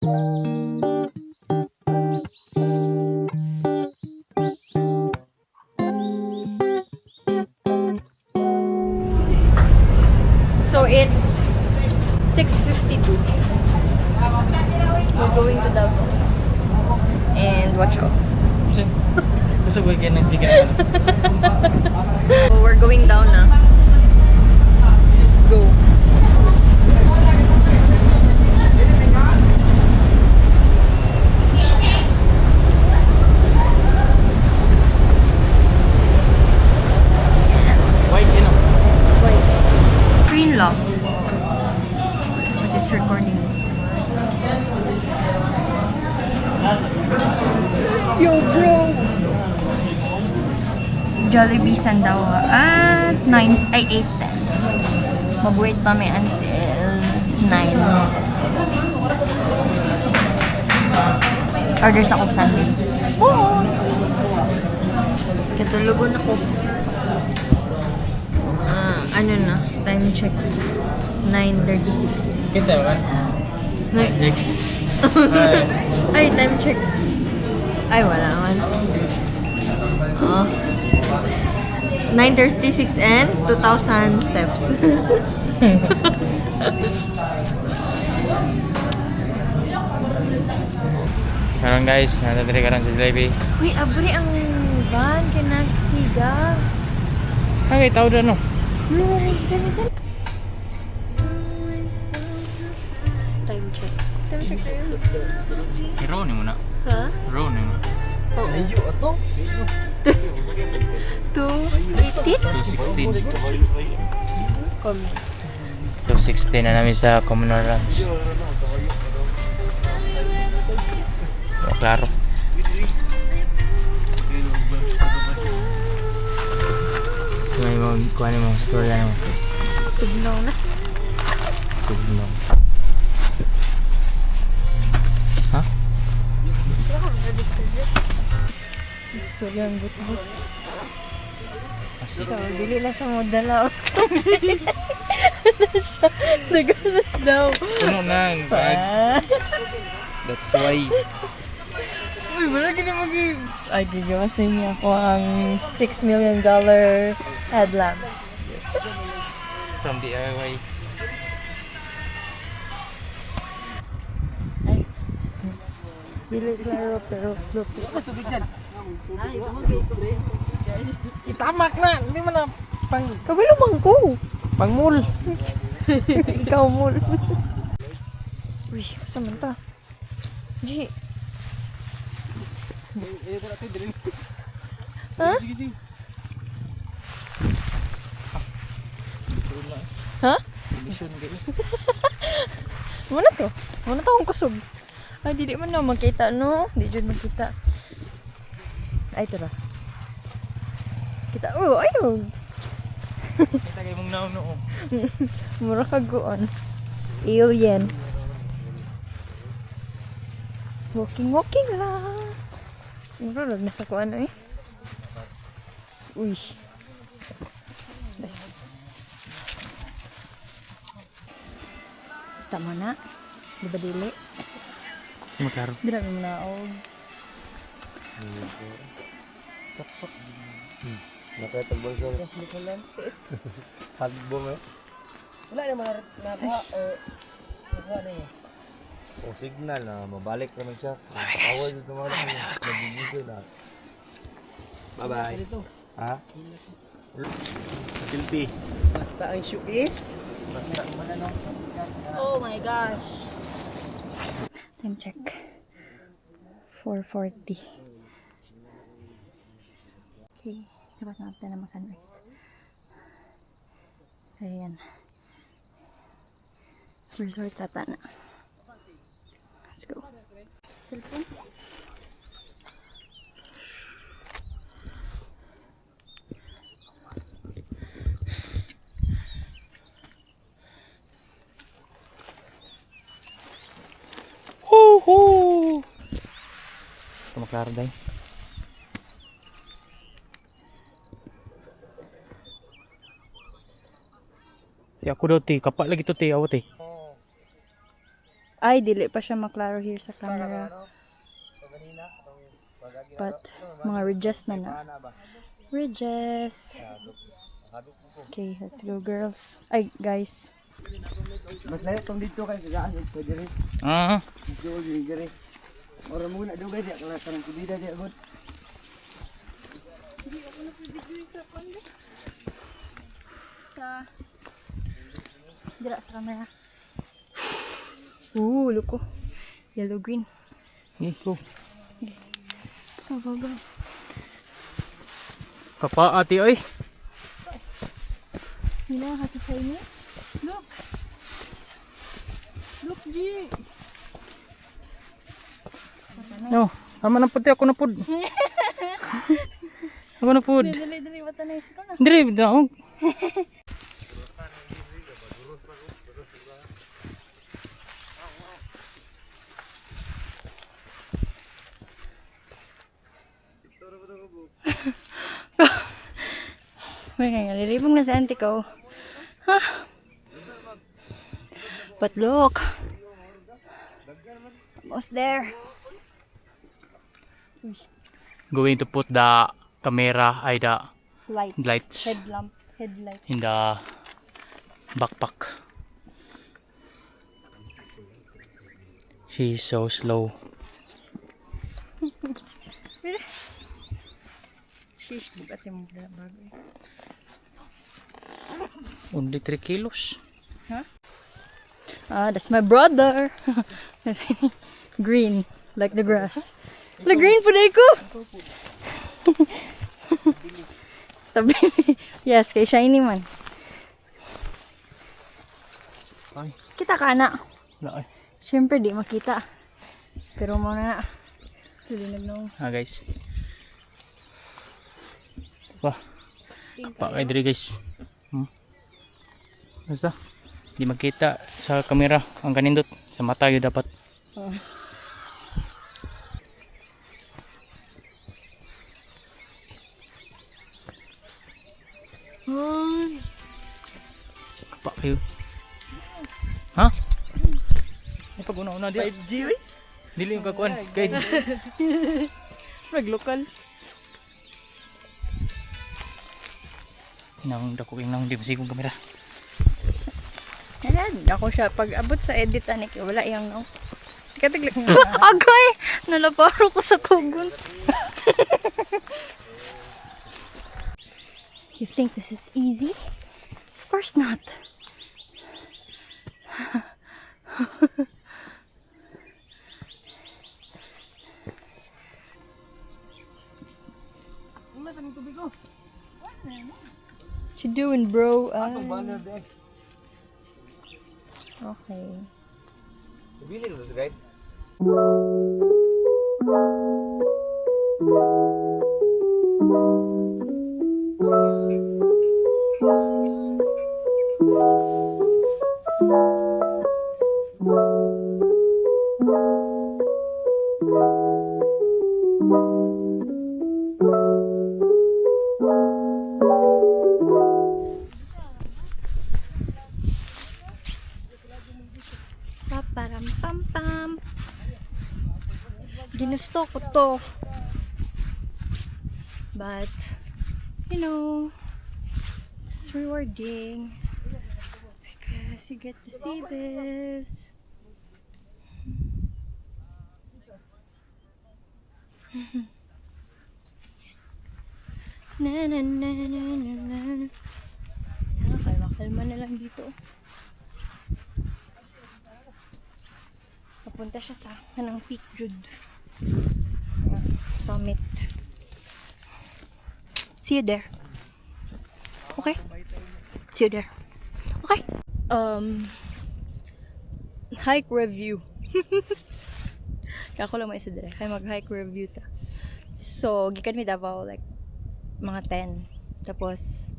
So it's 6:52. We're going to Davao. And watch out. Gusto ko yung next weekend. So we're going down na. Let's go. Wait, you know. Wait. Screen locked. But it's recording. Yo, bro! Jollibee Sandawa at 8:10. Mag-wait pa may until 9. Order sa kong Sunday. Oo! Katulugon ako. Ano na? Time check. 9:36. Kita kan? Ay, time check. Ay, wala man. 9:36 and 2,000 steps. Karon guys, natadiri karon sa Jollibee. Uy, abri ang van kinagsiga. Ay, tao na no. Time check. Time check tayo. Hero ni mo na. Ha? Hero ni mo. Ayo ato. 2:18? 216. Comment. 216 na namin sa Communal Ranch. Oh, klaro. May mga kuha ni mga storya naman. Tugnaw na. Tugnaw. Ha? Gusto lang but-but. So, dili na siya mo dala. Nagalas daw. Puno na ang bag. That's why. Uy, wala gini ay, gigawas niya ako ang $6 million headlamp. Yes. From DIY. Dili klaro pero look. Itamak na! Hindi mo na pang... Kabilo man ko. Pangmul! Ikaw mul. Uy, kasama ta. G. Ha? Sige, sige. Ha? Condition kayo. Muna to. Muna to akong kusog. Ay, dili man na magkita, no? Di dyan magkita. Ay, ito na. Kita. Oh, ayun. Kita kayo mong naon-noo. Mura kagoon. Alien. Walking lang. Mura lang nasa ko ano eh. Uy. Tama na. Di ba dili? Makaro. Di na mo na og. Nakatagbang ko. Hagbom eh. Wala naman na nakuha na yun. O signal na mabalik naman siya. Awal dito mga nabibigay na. Bye-bye. Ha? Silpi. Basta ang shoe is? Basta. Oh my gosh. Time check. 4:40. Okay. Tapos natin na mag-sunrise. Ayan. Resort sa Tana. Let's go. Cellphone. Woohoo! Ito maklaro dahil. Ako daw ti, kapak lagi to ti, awat eh. Ay, dili pa siya maklaro here sa camera. But, mga ridges na na. Ridges. Okay, let's go girls. Ay, guys. Mas layo tong dito kay gagaan sa diri. Ah. Dito diri. Ora mo na dugay dia kala kanang kubida dia gud. Sa dira sa camera. Look oh. Yellow green. Go. Go. Papa ati oy. Hila hati sa inyo. Look. Look, G. No, ama na puti ako na pud. Ako na pud. Dali, mata na isa ko na. Dire daog. May nga, nalilibong na sa auntie ko. Huh? But look. Almost there. Going to put the camera ay the Lights. lights Headlight. in the backpack. She's so slow. Sheesh, bukat yung mga bago. Only 3 kilos. That's my brother. Green, like the grass. The green po ko. Tabi. Yes, kay shiny man. Ay, Kita ka na. wala ay. Siyempre di makita. Pero mo na. Tulinag no. Guys. Wah. Pa kay diri guys. Basta di makita sa kamera ang kanindot sa mata yun dapat. Kapa kayo. Ha? Ay pag una-una di. 5G oi. Dili yung kakuan. Guide. Nag-local. Nang dako nang di masigong kamera. Ayan, ako siya. Pag abot sa edit, anik, wala yung no. Katiglik nga. Agay! Nalaparo ko sa kugon. You think this is easy? Of course not. What you doing, bro? Atong banner de. Okay. Bili mo sa guide. Paparam pam pam. Ginusto ko to. But, you know, it's rewarding. Because you get to see this. Na na na na na na. Kalma na lang dito. Papunta siya sa kanang Peak Jude summit. See you there. Okay? See you there. Okay? Hike review. Kako lang mo isa dire. Kaya mag-hike review ta. So, gikan mi Davao like mga 10. Tapos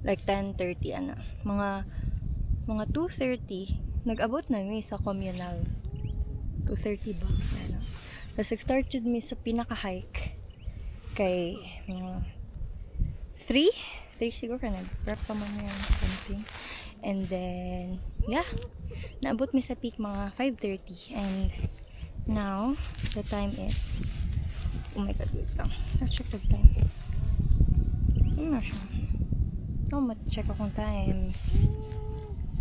like 10:30 ana. Mga 2:30 nag-abot na mi sa communal. 2:30 ba? Ano. Tapos nag-start mi sa pinaka-hike kay mga 3 siguro ka nag-prep pa man yan something. And then yeah, naabot mi sa peak mga 5:30 and now the time is, oh my god, wait lang, let's check the time. Ano na siya? Oh, ma-check akong time.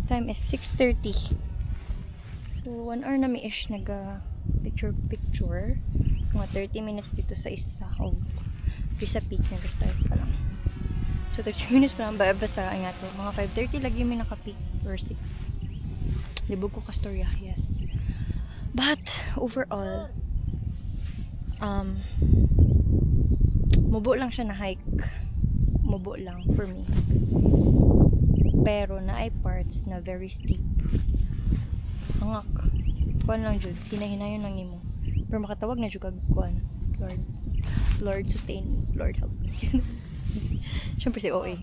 Time is 6:30. So 1 hour na mi ish naga picture. Mga 30 minutes dito sa isa. Oh, sa peak nag-start pa lang. So 30 minutes pa lang ba? Basta nga to. Mga 5:30 lagi mi naka-peak or 6. Libog ko kastorya, yes. But overall, mubo lang siya na hike. Mubo lang for me. Pero na ay parts na very steep. Hangak. Kuan lang jud, hinahinayon lang nimo. Pero makatawag na jud kag kuan. Lord sustain me. Lord help me. Siyempre si OA.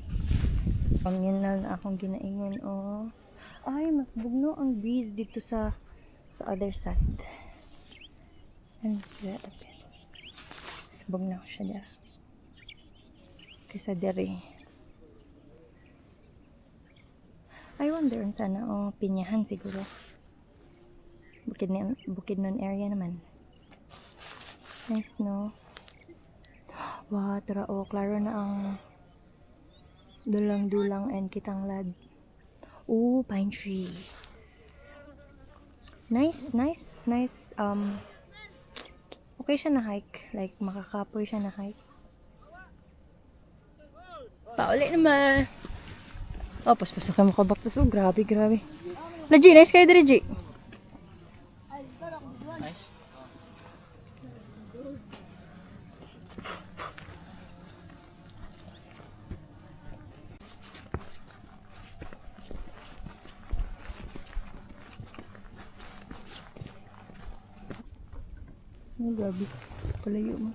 Yun na akong ginaingon. Oh. Ay, mas bugno ang breeze dito sa other side. And sabog na ako siya dyan. Kaysa dere. I wonder sana Pinyahan siguro. Bukidnon area naman. Nice, no? Wow, tara, klaro na ang dulang-dulang and kitanglad. Pine trees. Nice. Okay siya na hike. Like, makakapoy siya na hike. Pauli naman. Pas kayo makabaktas. Grabe. Na G, nice kayo diri, G. Nice. Grabe. Palayo mo.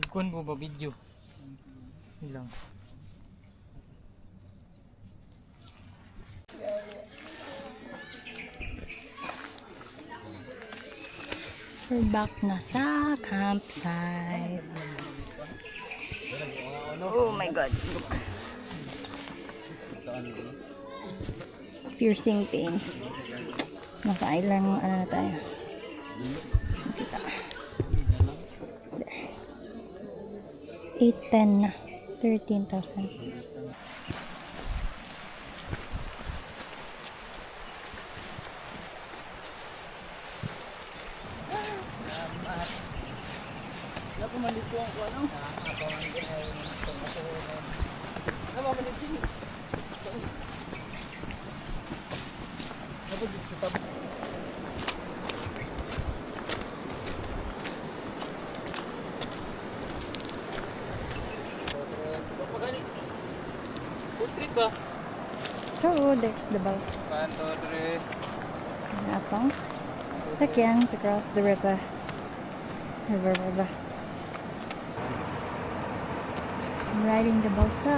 Kuan mo ba video? Ilang. We're back na sa campsite. Oh my god, look. Piercing pains. Nakailang na tayo. Kita. 8:10 na. 13,000. So, there's the bus. 1, 2, 3. Napang sakyan to cross the river. River. I'm riding the balsa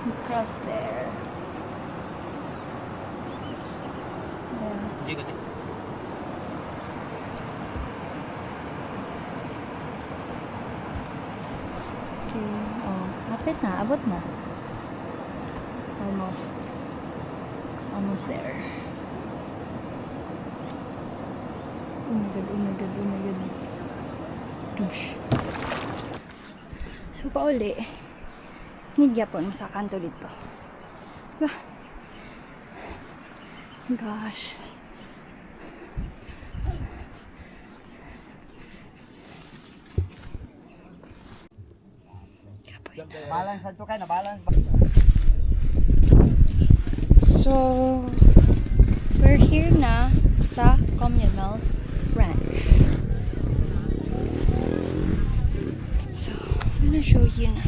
across there. Yeah. Okay. Oh, lapit na. Abot na. Almost there. Oh my god. Gosh. So, pauli. Nagyapon mo sa kanto dito. Gosh. Balance ato kay na balance. So, we're here na sa communal ranch. So, I'm gonna show you na.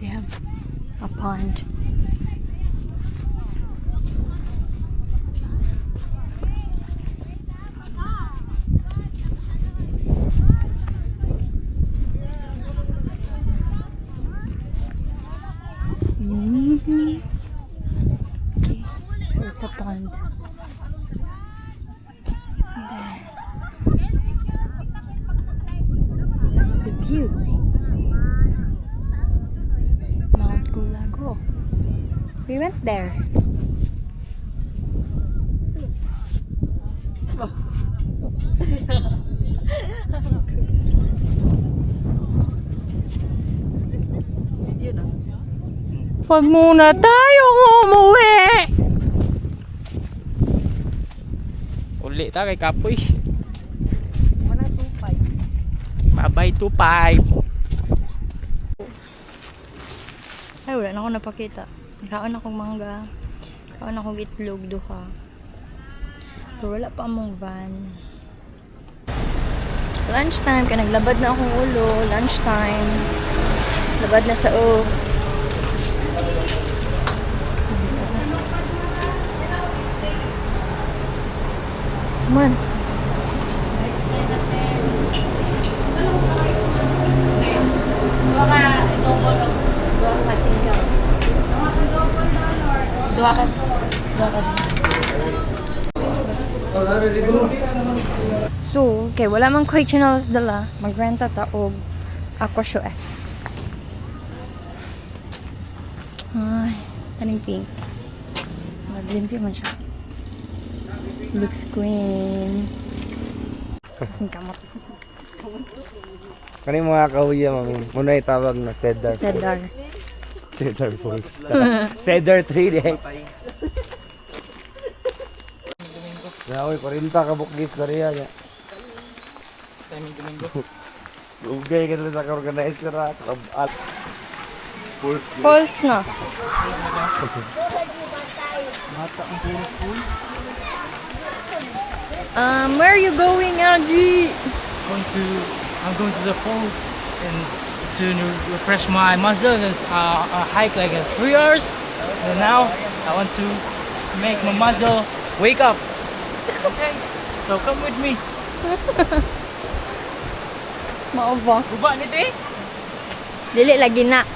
They have a pond. Okay, so it's a pond. And then, that's Oh, we went there. Wag muna tayong umuwi. Uli ta kay Kapoy. Wala 2.5. Bye-bye to 5. Ay, wala na ako napakita. Kaon akong mangga. Kaon akong itlog, duha. Pero wala pa among van. Lunchtime, kaya naglabad na akong ulo. Lunchtime. Labad na sa o. Come on. So, okay, wala man ko'y channels dala. Magrenta ta og Aqua Show S. Ay, kaning pink. Naglimpyo man siya. Looks queen. Ang kamot. Kani mga kahuya, mami. Muna itawag na Cedar. Cedar. Cedar Falls. Cedar tree, eh. Naoy, 40 ka bukgis na riyan. Domingo. Ugay ka na sa ka-organizer ha. False na. Where are you going, Algie? I'm going to the falls and to refresh my muscle. It's a hike like 3 hours. And now I want to make my muscle wake up. Okay, so come with me. Mao ba? Guba ni te? Dili lagi na.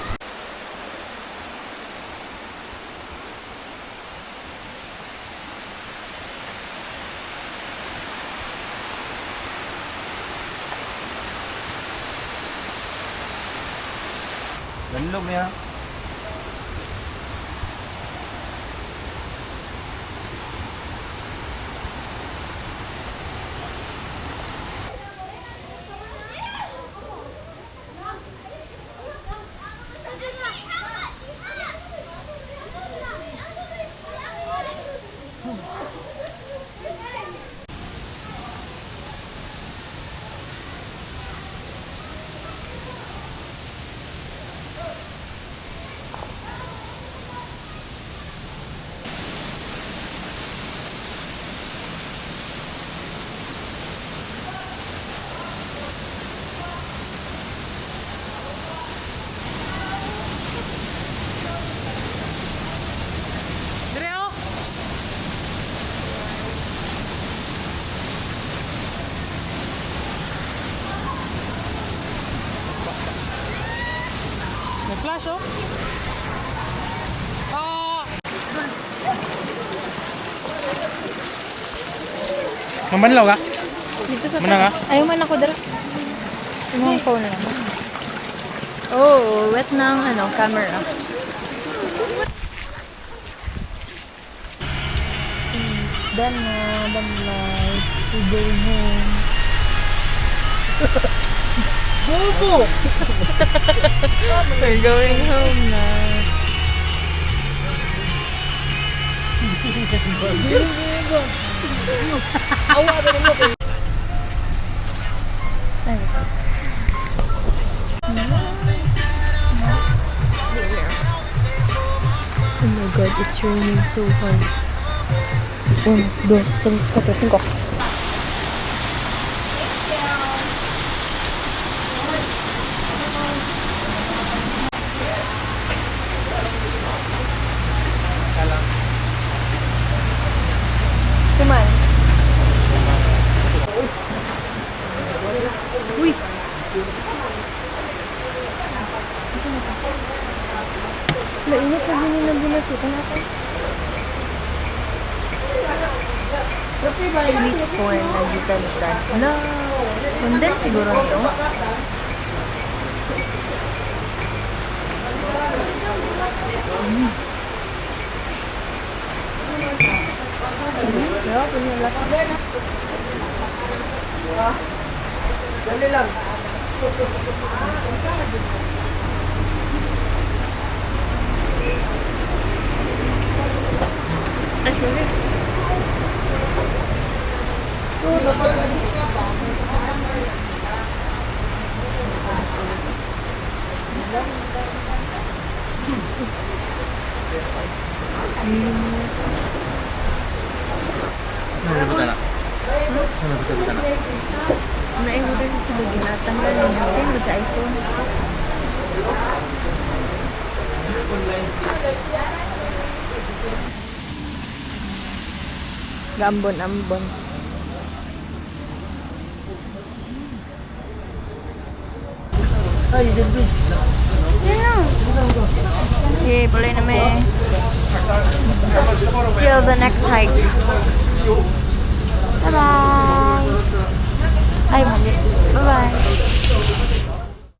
Landog niya. May flash oh. Mamanlaw ka? Dito sa Muna taas. Ayaw man ako dara. Yung phone lang. Oh, wet ng camera. Done na. We're going home. Bobo! We're going home na. Oh my god, it's raining so hard. 1, 2, 3, 4, 5. Kuman. Uy! Mainit na din yung binakita natin. Sweet corn na gitan stand. No! Kundan siguro ito. Dali lang. Naibutan sa sige na tanggalin natin sa iPhone. Gambon-ambon. Ay, Jelby. Okay, boleh na may till the next hike. Bye-bye. Ay, mali. Bye-bye.